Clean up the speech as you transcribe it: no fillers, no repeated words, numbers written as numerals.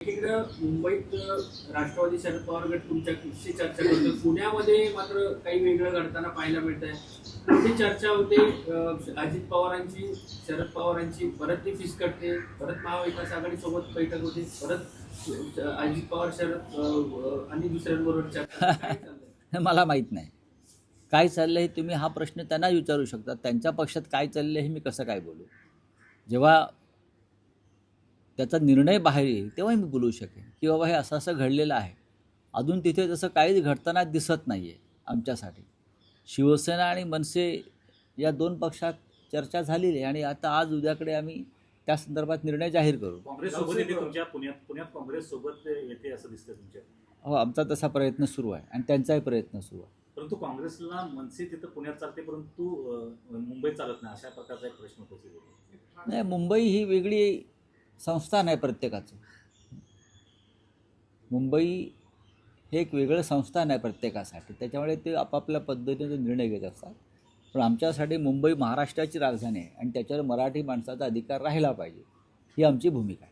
एकीकडं मुंबईत राष्ट्रवादी शरद पवार गट तुमच्याशी चर्चा करतो, पुण्यामध्ये मात्र काही वेगळं घडताना पाहायला मिळत आहे. कुठे चर्चा होते अजित पवारांची, शरद पवारांची, परत ती फिसकटते, परत महाविकास आघाडी सोबत बैठक होते, परत अजित पवार शरद आणि दुसऱ्यांबरोबर चर्चा. काय चाललंय? मला माहीत नाही काय चाललं हे. तुम्ही हा प्रश्न त्यांना विचारू शकता. त्यांच्या पक्षात काय चाललं हे मी कसं काय बोलू. जेव्हा त्याचा निर्णय बाहेर येईल तेव्हा मी बोलू शकेन की बाबा हे असं असं घडलेलं आहे. अजून तिथे तसं काहीच घडताना दिसत नाही आहे आमच्यासाठी. शिवसेना आणि मनसे या दोन पक्षात चर्चा झालेली आहे आणि आता आज उद्याकडे आम्ही त्या संदर्भात निर्णय जाहीर करू. काँग्रेस सोबत येते तुमच्या पुण्यात काँग्रेस सोबत येते असं दिसतं तुमच्या. हो, आमचा तसा प्रयत्न सुरू आहे आणि त्यांचाही प्रयत्न सुरू आहे. परंतु काँग्रेसला मनसे तिथं पुण्यात चालते परंतु मुंबईत चालत नाही, अशा प्रकारचा एक प्रश्न उपस्थित होतो. नाही, मुंबई ही वेगळी संस्थान आहे प्रत्येकाचं. मुंबई हे एक वेगळं संस्थान आहे प्रत्येकासाठी. त्याच्यामुळे ते आपापल्या पद्धतीने निर्णय घेत असतात. पण आमच्यासाठी मुंबई महाराष्ट्राची राजधानी आहे आणि त्याच्यावर मराठी माणसाचा अधिकार राहिला पाहिजे ही आमची भूमिका आहे.